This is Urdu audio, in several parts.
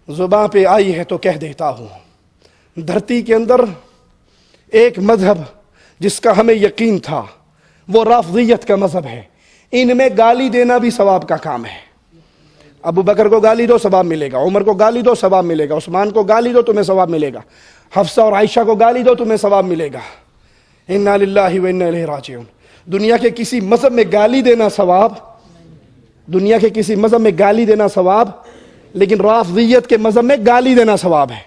زباں پہ آئی ہے تو کہہ دیتا ہوں، دھرتی کے اندر ایک مذہب جس کا ہمیں یقین تھا وہ رافضیت کا مذہب ہے۔ ان میں گالی دینا بھی ثواب کا کام ہے۔ ابو بکر کو گالی دو ثواب ملے گا، عمر کو گالی دو ثواب ملے گا، عثمان کو گالی دو تمہیں ثواب ملے گا، حفصہ اور عائشہ کو گالی دو تمہیں ثواب ملے گا۔ انا للہ و انا الیہ راجعون۔ دنیا کے کسی مذہب میں گالی دینا ثواب، دنیا کے کسی مذہب میں گالی دینا ثواب، لیکن رافضیت کے مذہب میں گالی دینا ثواب ہے۔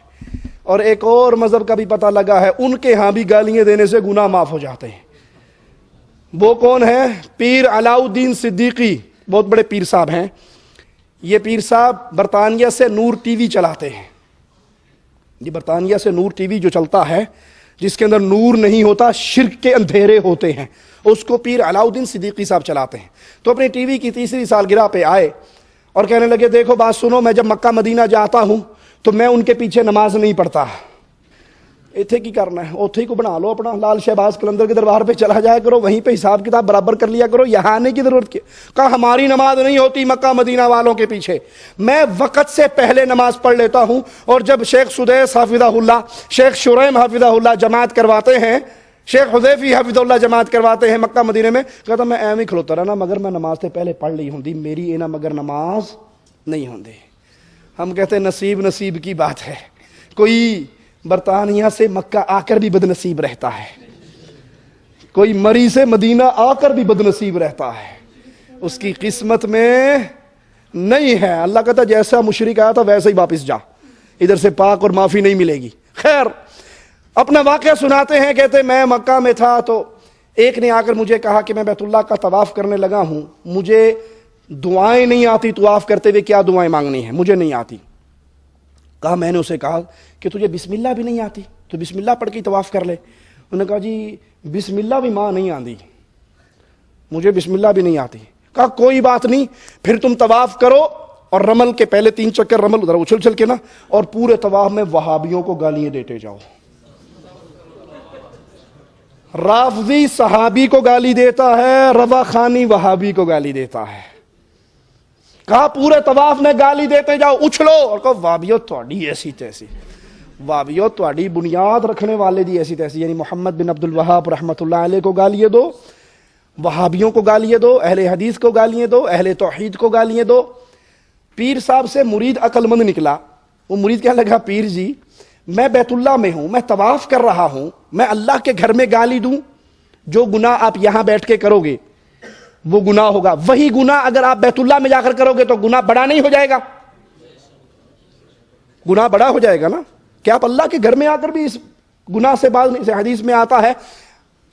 اور ایک اور مذہب کا بھی پتہ لگا ہے، ان کے ہاں بھی گالیاں دینے سے گناہ معاف ہو جاتے ہیں۔ وہ کون ہے؟ پیر علاؤالدین صدیقی، بہت بڑے پیر صاحب ہیں۔ یہ پیر صاحب برطانیہ سے نور ٹی وی چلاتے ہیں۔ یہ برطانیہ سے نور ٹی وی جو چلتا ہے، جس کے اندر نور نہیں ہوتا، شرک کے اندھیرے ہوتے ہیں، اس کو پیر علاؤالدین صدیقی صاحب چلاتے ہیں۔ تو اپنی ٹی وی کی 3ری سالگرہ پہ آئے اور کہنے لگے دیکھو بات سنو، میں جب مکہ مدینہ جاتا ہوں تو میں ان کے پیچھے نماز نہیں پڑھتا۔ اتھے کی کرنا ہے؟ اوتھے کو بنا لو اپنا، لال شہباز قلندر کے دربار پہ چلا جایا کرو، وہیں پہ حساب کتاب برابر کر لیا کرو، یہاں آنے کی ضرورت کیا؟ کہا ہماری نماز نہیں ہوتی مکہ مدینہ والوں کے پیچھے، میں وقت سے پہلے نماز پڑھ لیتا ہوں، اور جب شیخ سدیس حافظہ اللہ، شیخ شریم حافظہ اللہ جماعت کرواتے ہیں، شیخ حذیفی حافظ اللہ جماعت کرواتے ہیں مکہ مدینہ میں، کہتا میں ایویں کھلوتا رہنا مگر میں نماز سے پہلے پڑھ لی ہوں دی، میری اینا مگر نماز نہیں ہوں دی۔ ہم کہتے ہیں نصیب نصیب کی بات ہے، کوئی برطانیہ سے مکہ آ کر بھی بد نصیب رہتا ہے، کوئی مری سے مدینہ آ کر بھی بد نصیب رہتا ہے، اس کی قسمت میں نہیں ہے۔ اللہ کہتا جیسا مشرک آیا تھا ویسے ہی واپس جا، ادھر سے پاک اور معافی نہیں ملے گی۔ خیر، اپنا واقعہ سناتے ہیں، کہتے میں مکہ میں تھا تو ایک نے آ کر مجھے کہا کہ میں بیت اللہ کا طواف کرنے لگا ہوں، مجھے دعائیں نہیں آتی، طواف کرتے ہوئے کیا دعائیں مانگنی ہیں مجھے نہیں آتی۔ کہا میں نے اسے کہا کہ تجھے بسم اللہ بھی نہیں آتی تو بسم اللہ پڑھ کے طواف کر لے۔ انہوں نے کہا جی بسم اللہ بھی ماں نہیں آتی، مجھے بسم اللہ بھی نہیں آتی۔ کہا کوئی بات نہیں، پھر تم طواف کرو اور رمل کے پہلے 3 چکر رمل ادھر اچھل چل کے نا، اور پورے طواف میں وہابیوں کو گالیاں دیتے جاؤ۔ رافضی صحابی کو گالی دیتا ہے، رضا خانی وہابی کو گالی دیتا ہے۔ کہا پورے طواف میں گالی دیتے جاؤ، اچھلو، اور کہو وہابیو تہاڈی ایسی تیسی، وہابیو تہاڈی بنیاد رکھنے والے دی ایسی تیسی، یعنی محمد بن عبد الوہاب رحمۃ اللہ علیہ کو گالیاں دو، وہابیوں کو گالیاں دو، اہل حدیث کو گالیاں دو، اہل توحید کو گالیاں دو۔ پیر صاحب سے مرید عقل مند نکلا، وہ مرید کہنے لگا پیر جی میں بیت اللہ میں ہوں، میں طواف کر رہا ہوں، میں اللہ کے گھر میں گالی دوں؟ جو گناہ آپ یہاں بیٹھ کے کرو گے وہ گناہ ہوگا، وہی گناہ اگر آپ بیت اللہ میں جا کر کرو گے تو گناہ بڑا نہیں ہو جائے گا؟ گناہ بڑا ہو جائے گا نا۔ کہ آپ اللہ کے گھر میں آ کر بھی اس گناہ سے باز نہیں۔ حدیث میں آتا ہے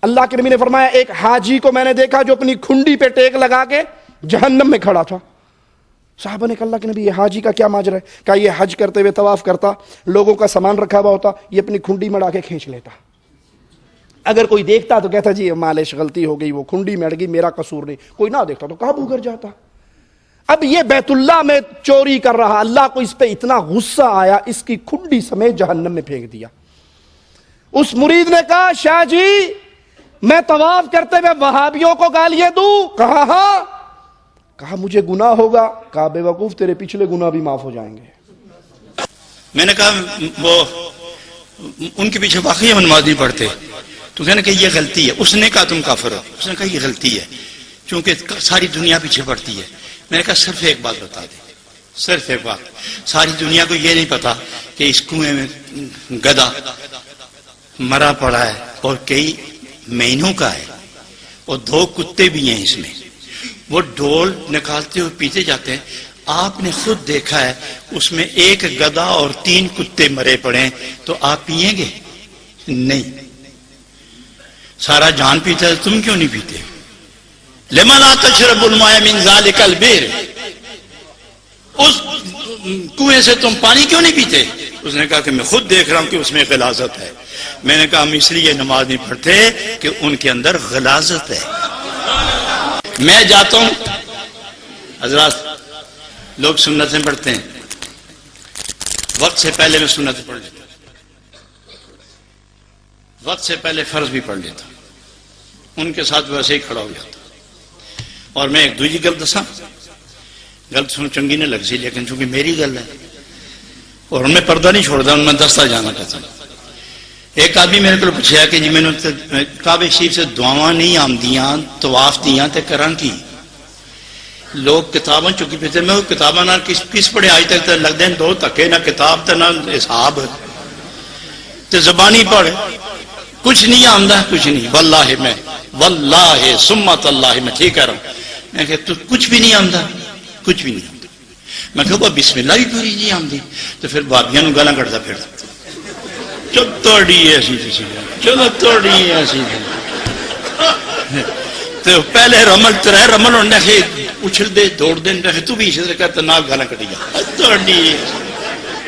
اللہ کے نبی نے فرمایا ایک حاجی کو میں نے دیکھا جو اپنی کھنڈی پہ ٹیک لگا کے جہنم میں کھڑا تھا۔ صحابہ نے کہا اللہ کے نبی یہ حاجی کا کیا ماجرا ہے؟ کہا یہ حج کرتے ہوئے طواف کرتا، لوگوں کا سامان رکھا ہوا ہوتا، یہ اپنی کھنڈی میں ڈا کے کھینچ لیتا، اگر کوئی دیکھتا تو کہتا جی معلش غلطی ہو گئی، وہ کھنڈی میں اڑ گئی، میرا قصور نہیں، کوئی نہ دیکھتا تو قابو کر جاتا۔ اب یہ بیت اللہ میں چوری کر رہا، اللہ کو اس پہ اتنا غصہ آیا، اس کی کھنڈی سمیت جہنم میں پھینک دیا۔ اس مرید نے کہا شاہ جی میں طواف کرتے ہوئے وہابیوں کو گالیاں دوں؟ کہا ہاں۔ کہا مجھے گناہ ہوگا؟ کہا بے وقوف تیرے پچھلے گناہ بھی معاف ہو جائیں گے۔ میں نے کہا وہ ان کے پیچھے واقعی ہم نماز نہیں پڑھتے، تو کہنے کہ یہ غلطی ہے۔ اس نے کہا تم کافر ہو، اس نے کہا یہ غلطی ہے چونکہ ساری دنیا پیچھے پڑتی ہے۔ میں نے کہا صرف ایک بات بتا دیں، صرف ایک بات، ساری دنیا کو یہ نہیں پتا کہ اس کنویں میں گدھا مرا پڑا ہے اور کئی مہینوں کا ہے، اور 2 کتے بھی ہیں اس میں، وہ ڈول نکالتے ہوئے پیتے جاتے ہیں۔ آپ نے خود دیکھا ہے اس میں 1 گدھا اور 3 کتے مرے پڑے ہیں، تو آپ پیئیں گے؟ نہیں۔ سارا جان پیتا ہے، تم کیوں نہیں پیتے؟ لما لا تشرب الماء من ذلك البئر، اس کنویں سے تم پانی کیوں نہیں پیتے؟ اس نے کہا کہ میں خود دیکھ رہا ہوں کہ اس میں غلاظت ہے۔ میں نے کہا ہم اس لیے نماز نہیں پڑھتے کہ ان کے اندر غلاظت ہے۔ میں جاتا ہوں، حضرات لوگ سنتیں پڑھتے ہیں، وقت سے پہلے میں سنتیں پڑھ لیتا ہوں، وقت سے پہلے فرض بھی پڑھ لیتا ہوں، ان کے ساتھ ویسے ہی کھڑا ہو جاتا ہوں۔ اور میں ایک دوسری گل دساں، گل سن چنگی نے لگ سی لیکن چونکہ میری گل ہے، اور ان میں پردہ نہیں چھوڑتا، ان میں دستہ جانا چاہتا ہوں۔ ایک آدمی میرے کو پوچھا کہ جی میں نے کعبہ شریف سے دعاواں نہیں آمدیاں طواف دیاں تے کران کی لوگ کتاباں چکی پھرتے، میں کتاباں نہ کس پڑھے آج تک لگتے ہیں دو تھکے، نہ کتاب تے نہ حساب تے زبانی پڑھ، کچھ نہیں آمدہ، کچھ نہیں، واللہ سمت اللہ میں ٹھیک کہہ رہا ہوں۔ میں کہ تو کچھ بھی نہیں آمدہ، کچھ بھی نہیں آمدہ۔ میں کہ بسم اللہ بھی پوری نہیں آمدی، تو پھر بابیاں نو گالاں کٹدا پھر چل توڑی ایسی تھی، چلو توڑی ایسی تھی، تو پہلے رمل ترے رمل ہونے کے اچھل دے دوڑ دے، تو بھی اسی طرح کہتا نہ گالاں کٹی جا،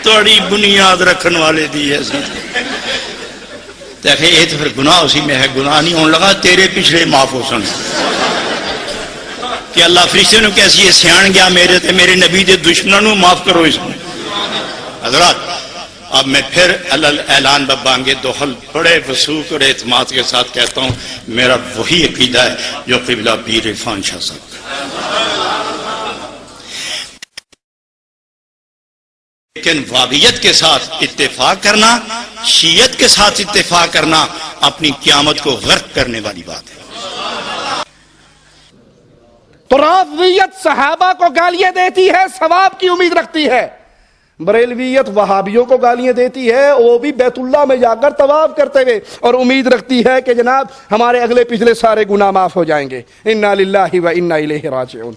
توڑی بنیاد رکھن والے دی ایسی دیکھے یہ تو پھر گناہ اسی میں ہے، گناہ نہیں ہونے لگا تیرے پچھلے معاف ہو سن کہ اللہ فرشتے نے کیسی ہے سیان گیا میرے تے میرے نبی دے دشمنوں معاف کرو اس میں۔ حضرات اب میں پھر اعلان ببانگے دخل بڑے وثوق اور اعتماد کے ساتھ کہتا ہوں، میرا وہی عقیدہ ہے جو قبلہ پیر عرفان شاہ صاحب لیکن وابیت کے ساتھ اتفاق کرنا، شیعت کے ساتھ اتفاق کرنا اپنی قیامت کو غرق کرنے والی بات ہے۔ تو رافضیت صحابہ کو گالیاں دیتی ہے، ثواب کی امید رکھتی ہے، بریلویت وہابیوں کو گالیاں دیتی ہے، وہ بھی بیت اللہ میں جا کر طواف کرتے ہوئے اور امید رکھتی ہے کہ جناب ہمارے اگلے پچھلے سارے گناہ معاف ہو جائیں گے۔ انا للہ و انا الیہ راجعون۔